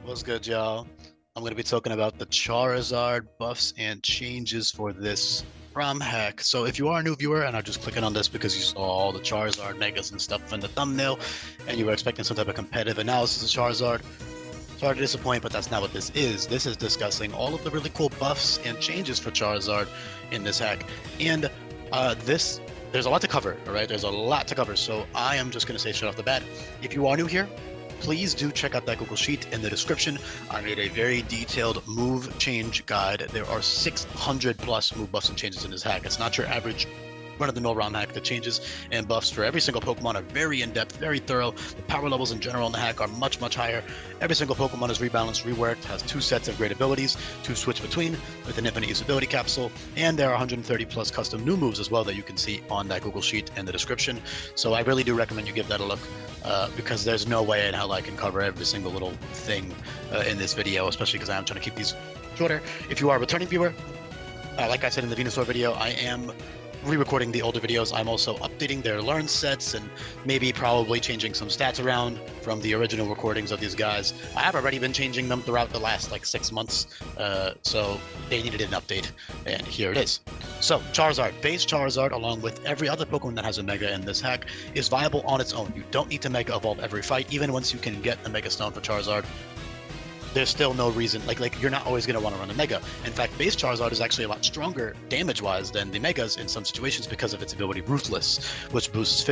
What's good, y'all? I'm going to be talking about the Charizard buffs and changes for this ROM hack. So if you are a new viewer and are just clicking on this because you saw all the Charizard megas and stuff in the thumbnail and you were expecting some type of competitive analysis of Charizard, sorry to disappoint, but that's not what this is. This is discussing all of the really cool buffs and changes for Charizard in this hack. And there's a lot to cover, all right? There's a lot to cover. So I am just going to say straight off the bat, if you are new here, please do check out that Google Sheet in the description. I made a very detailed move change guide. There are 600 plus move buffs and changes in this hack. It's not your average run-of-the-mill ROM hack. The changes and buffs for every single Pokemon are very in-depth, very thorough. The power levels in general in the hack are much, much higher. Every single Pokemon is rebalanced, reworked, has 2 sets of great abilities to switch between with an infinite usability capsule, and there are 130 plus custom new moves as well that you can see on that Google Sheet in the description. So I really do recommend you give that a look because there's no way in hell I can cover every single little thing in this video, especially because I am trying to keep these shorter. If you are a returning viewer, like I said in the Venusaur video, I am re-recording the older videos. I'm also updating their learn sets and maybe probably changing some stats around from the original recordings of these guys. I have already been changing them throughout the last like 6 months, so they needed an update, and here it is. So Charizard, base Charizard, along with every other Pokemon that has a Mega in this hack, is viable on its own. You don't need to Mega Evolve every fight. Even once you can get a Mega Stone for Charizard, there's still no reason, like you're not always going to want to run a Mega. In fact, base Charizard is actually a lot stronger damage-wise than the Megas in some situations because of its ability Ruthless, which boosts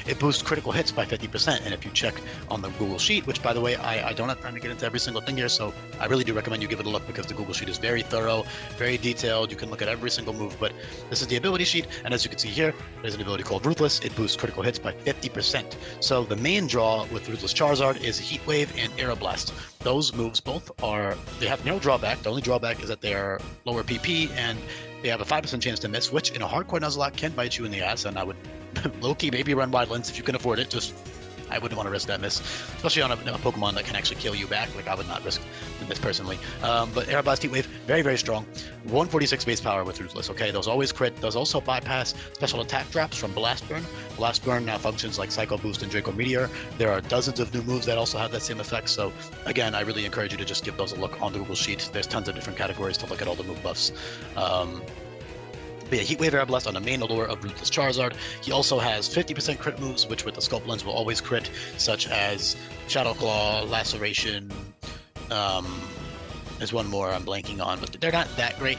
it boosts critical hits by 50%. And if you check on the Google Sheet, which by the way, I don't have time to get into every single thing here, so I really do recommend you give it a look because the Google Sheet is very thorough, very detailed. You can look at every single move, but this is the ability sheet. And as you can see here, there's an ability called Ruthless. It boosts critical hits by 50%. So the main draw with Ruthless Charizard is Heat Wave and Aero Blast. Those moves they have no drawback. The only drawback is that they are lower PP and they have a 5% chance to miss, which in a hardcore Nuzlocke can bite you in the ass, and I would low-key maybe run Wide Lens if you can afford it. I wouldn't want to risk that miss, especially on a Pokemon that can actually kill you back. Like, I would not risk the miss personally. But Air Blast, Heat Wave, very, very strong. 146 base power with Ruthless, okay? Those always crit. Those also bypass special attack drops from Blast Burn. Blast Burn now functions like Psycho Boost and Draco Meteor. There are dozens of new moves that also have that same effect. So, again, I really encourage you to just give those a look on the Google Sheet. There's tons of different categories to look at all the move buffs. But yeah, Heat Wave Air Blast on the main allure of Ruthless Charizard. He also has 50% crit moves, which with the Scope Lens will always crit, such as Shadow Claw, Laceration. There's one more I'm blanking on, but they're not that great.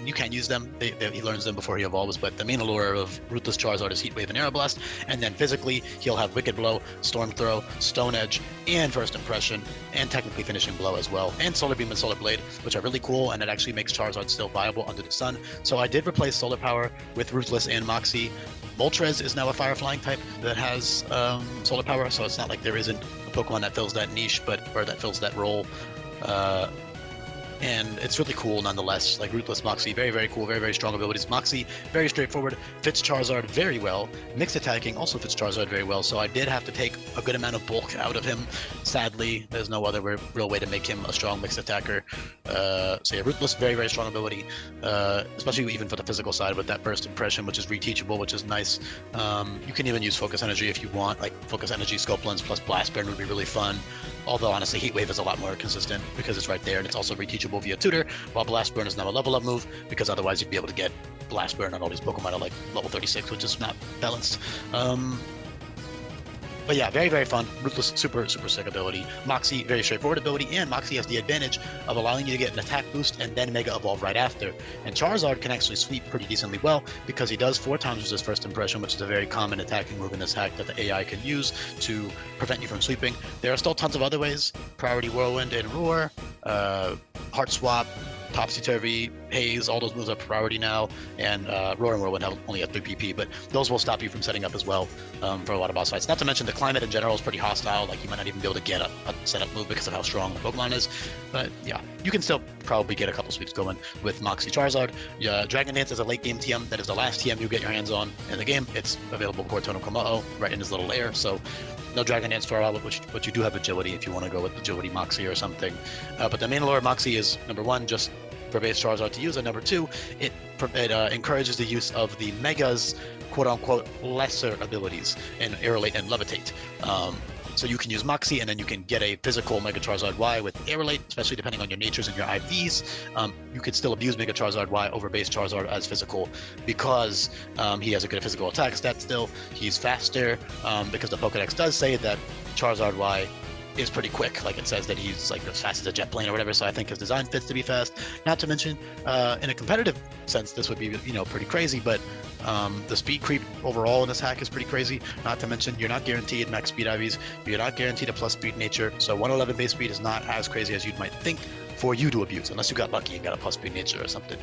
You can't use them. He learns them before he evolves, but the main allure of Ruthless Charizard is Heat Wave and Aero Blast, and then physically, he'll have Wicked Blow, Storm Throw, Stone Edge, and First Impression, and technically Finishing Blow as well, and Solar Beam and Solar Blade, which are really cool, and it actually makes Charizard still viable under the sun. So I did replace Solar Power with Ruthless and Moxie. Moltres is now a Fire Flying type that has Solar Power, so it's not like there isn't a Pokemon that fills that niche, or that fills that role. And it's really cool nonetheless. Like Ruthless Moxie, very, very cool, very, very strong abilities. Moxie, very straightforward, fits Charizard very well. Mixed attacking also fits Charizard very well, so I did have to take a good amount of bulk out of him. Sadly, there's no other real way to make him a strong mixed attacker. So yeah, Ruthless, very, very strong ability, especially even for the physical side with that First Impression, which is reteachable, which is nice. You can even use Focus Energy if you want, like Focus Energy, Scope Lens plus Blast Burn would be really fun. Although honestly, Heat Wave is a lot more consistent because it's right there, and it's also reteachable via Tutor, while Blast Burn is now a level up move, because otherwise you'd be able to get Blast Burn on all these Pokemon at like level 36, which is not balanced. But yeah, very, very fun. Ruthless, super, super sick ability. Moxie, very straightforward ability, and Moxie has the advantage of allowing you to get an attack boost and then Mega Evolve right after. And Charizard can actually sweep pretty decently well because he does 4 times resist First Impression, which is a very common attacking move in this hack that the AI can use to prevent you from sweeping. There are still tons of other ways. Priority Whirlwind and Roar, Heart Swap, Topsy-Turvy, Haze, all those moves are priority now, and Roar and Whirlwind only have 3 PP, but those will stop you from setting up as well for a lot of boss fights. Not to mention the climate in general is pretty hostile, like you might not even be able to get a setup move because of how strong the Pokemon is, but yeah, you can still probably get a couple sweeps going with Moxie Charizard. Dragon Dance is a late game TM, that is the last TM you get your hands on in the game. It's available for Tono Komodo right in his little lair, so no Dragon Dance for a while, but you do have Agility if you want to go with Agility Moxie or something. But the main allure of Moxie is, number 1, just for base Charizard to use, and number 2, it encourages the use of the Mega's quote-unquote lesser abilities in Aerolate and Levitate. So you can use Moxie, and then you can get a physical Mega Charizard Y with Air Relate, especially depending on your natures and your IVs. You could still abuse Mega Charizard Y over base Charizard as physical because he has a good physical attack stat still. He's faster because the Pokedex does say that Charizard Y is pretty quick. Like, it says that he's like as fast as a jet plane or whatever, so I think his design fits to be fast. Not to mention, in a competitive sense, this would be, you know, pretty crazy, but the speed creep overall in this hack is pretty crazy. Not to mention, you're not guaranteed max speed IVs, you're not guaranteed a plus speed nature, so 111 base speed is not as crazy as you might think for you to abuse, unless you got lucky and got a plus speed nature or something.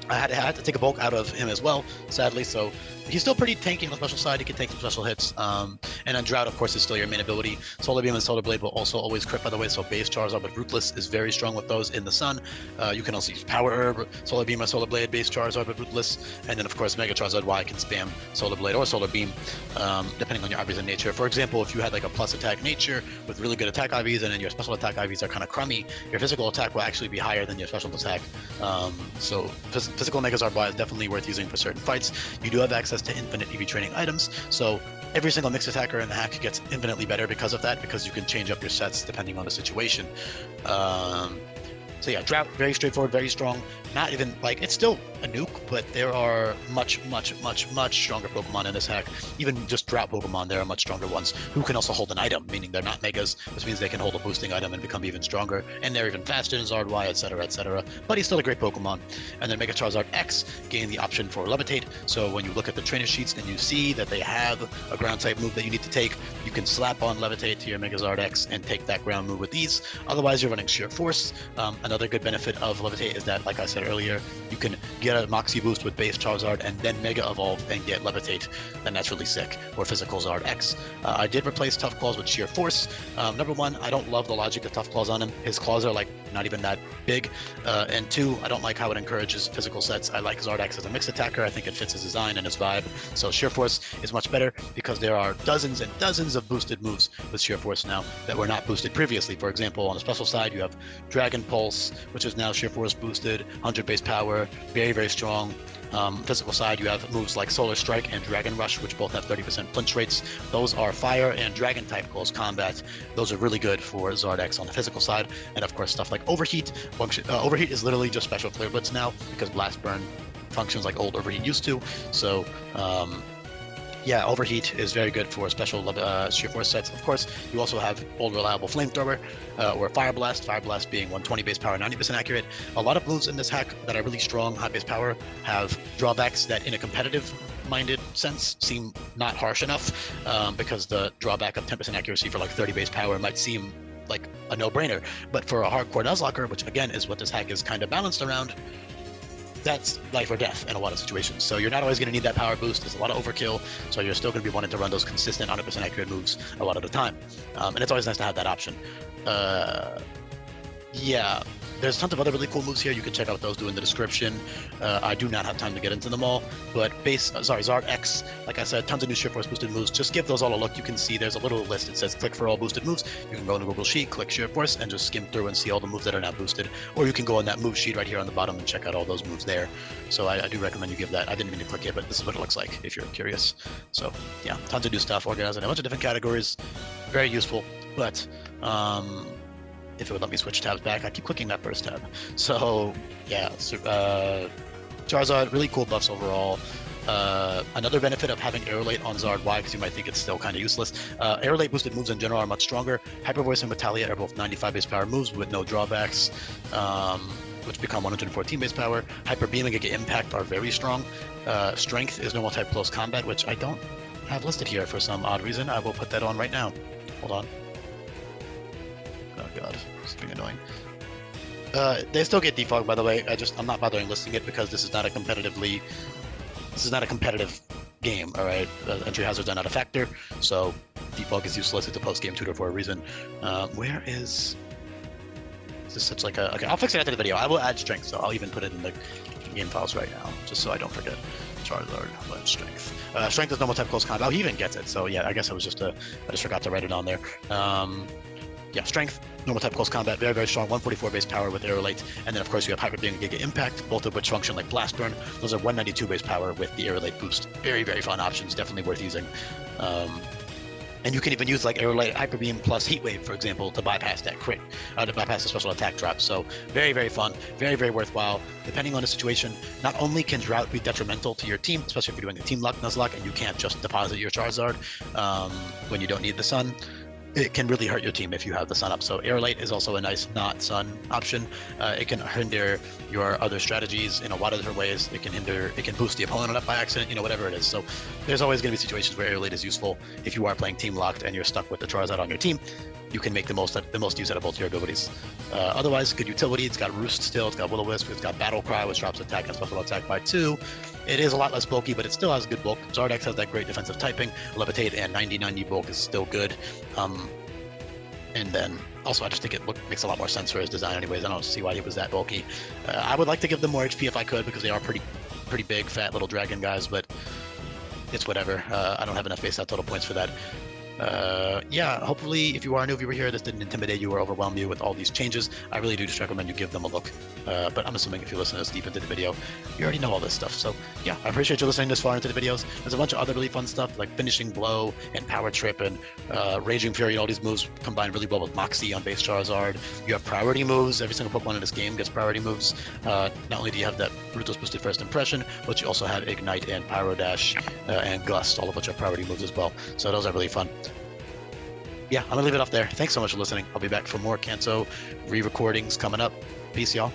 I had to take a bulk out of him as well, sadly, so he's still pretty tanky on the special side. He can take some special hits. And then Drought, of course, is still your main ability. Solar Beam and Solar Blade will also always crit, by the way, so base Charizard with Ruthless is very strong with those in the sun. You can also use Power Herb, Solar Beam or Solar Blade, base Charizard with Ruthless. And then, of course, Mega Charizard Y can spam Solar Blade or Solar Beam, depending on your IVs and nature. For example, if you had like a plus attack nature with really good attack IVs and then your special attack IVs are kind of crummy, your physical attack will actually be higher than your special attack. So physical Megazord Y is definitely worth using for certain fights. You do have access to infinite EV training items, so every single mixed attacker in the hack gets infinitely better because of that, because you can change up your sets depending on the situation. So yeah, Drought, very straightforward, very strong. Not even, like, it's still a nuke, but there are much stronger Pokemon in this hack. Even just Drought Pokemon, there are much stronger ones who can also hold an item, meaning they're not Megas, which means they can hold a boosting item and become even stronger, and they're even faster than Zard Y, etc., etc. But he's still a great Pokemon. And then Mega Charizard X gained the option for Levitate, so when you look at the trainer sheets and you see that they have a ground type move that you need to take, you can slap on Levitate to your Megazord X and take that ground move with ease. Otherwise, you're running Sheer Force. Another good benefit of Levitate is that, like I said earlier, you can get a Moxie boost with base Charizard and then Mega Evolve and get Levitate, and that's really sick, or Physical Zard X. I did replace Tough Claws with Sheer Force. Number one, I don't love the logic of Tough Claws on him. His claws are like not even that big. And two, I don't like how it encourages physical sets. I like Zard X as a mixed attacker. I think it fits his design and his vibe. So Sheer Force is much better because there are dozens and dozens of boosted moves with Sheer Force now that were not boosted previously. For example, on the special side, you have Dragon Pulse, which is now Sheer Force boosted, 100 base power, very strong. Physical side, you have moves like Solar Strike and Dragon Rush, which both have 30% flinch rates. Those are fire and dragon type close combat. Those are really good for Zard X on the physical side. And of course, stuff like Overheat. Overheat is literally just special Flare Blitz now because Blast Burn functions like old Overheat used to. So yeah, Overheat is very good for special Sheer Force sets. Of course, you also have Old Reliable Flamethrower or Fire Blast. Fire Blast being 120 base power, 90% accurate. A lot of moves in this hack that are really strong, high base power, have drawbacks that in a competitive-minded sense seem not harsh enough because the drawback of 10% accuracy for like 30 base power might seem like a no-brainer. But for a hardcore Nuzlocke, which again is what this hack is kind of balanced around, that's life or death in a lot of situations. So you're not always going to need that power boost. There's a lot of overkill, so you're still going to be wanting to run those consistent 100% accurate moves a lot of the time. And it's always nice to have that option. Yeah, there's tons of other really cool moves here. You can check out those in the description. I do not have time to get into them all, but Zard X, like I said, tons of new Sheer Force boosted moves. Just give those all a look. You can see there's a little list. It says click for all boosted moves. You can go in the Google Sheet, click Sheer Force, and just skim through and see all the moves that are now boosted. Or you can go on that move sheet right here on the bottom and check out all those moves there. So I do recommend you give that. I didn't mean to click it, but this is what it looks like if you're curious. So yeah, tons of new stuff organized in a bunch of different categories. Very useful, but if it would let me switch tabs back, I keep clicking that first tab. So yeah, Charizard, really cool buffs overall. Another benefit of having Air Relate on Zard Y, because you might think it's still kind of useless. Air Relate boosted moves in general are much stronger. Hyper Voice and Retaliate are both 95 base power moves with no drawbacks, which become 114 base power. Hyper Beam and Giga Impact are very strong. Strength is normal type close combat, which I don't have listed here for some odd reason. I will put that on right now. Hold on. Oh god, it's being annoying. They still get defogged, by the way. I'm not bothering listing it because this is not a competitive game, all right? Entry hazards are not a factor, so defog is useless. It's a post-game tutor for a reason. Where is this? Such like a... Okay, I'll fix it after the video. I will add strength, so I'll even put it in the game files right now, just so I don't forget. Charizard, but strength. Strength is normal type close combat. Oh, he even gets it. So yeah, I guess it was just I just forgot to write it on there. Yeah, strength, normal type close combat, very strong, 144 base power with Air Relate, and then of course you have Hyper Beam and Giga Impact, both of which function like Blast Burn. Those are 192 base power with the Air Relate boost. Very fun options, definitely worth using. And you can even use like Aerolite, Hyper Beam plus Heat Wave, for example, to bypass that crit, to bypass the special attack drop. So very, very fun, very, very worthwhile. Depending on the situation, not only can Drought be detrimental to your team, especially if you're doing a team lock Nuzlocke and you can't just deposit your Charizard when you don't need the sun, it can really hurt your team if you have the sun up. So Aerolite is also a nice not sun option. It can hinder your other strategies in a lot of different ways. It can boost the opponent up by accident, whatever it is. So there's always going to be situations where Aerolite is useful. If you are playing team locked and you're stuck with the Charizard on your team, you can make the most use out of both your abilities. Otherwise, good utility. It's got Roost still, it's got Will-O-Wisp, it's got Battle Cry, which drops attack and special attack by 2. It is a lot less bulky, but it still has good bulk. Zardex has that great defensive typing. Levitate and 90-90 bulk is still good. And then also I just think it makes a lot more sense for his design anyways. I don't see why he was that bulky. I would like to give them more HP if I could, because they are pretty big, fat little dragon guys, but it's whatever. I don't have enough face out total points for that. Yeah, hopefully if you are a new viewer here, this didn't intimidate you or overwhelm you with all these changes. I really do just recommend you give them a look. But I'm assuming if you listen this deep into the video, you already know all this stuff. So yeah, I appreciate you listening this far into the videos. There's a bunch of other really fun stuff like Finishing Blow and Power Trip and Raging Fury. All these moves combine really well with Moxie on base Charizard. You have priority moves. Every single Pokemon in this game gets priority moves. Not only do you have that Ruthless boosted first impression, but you also have Ignite and Pyro Dash and Gust, all of which are priority moves as well. So those are really fun. Yeah, I'm gonna leave it off there. Thanks so much for listening. I'll be back for more Kanto re-recordings coming up. Peace, y'all.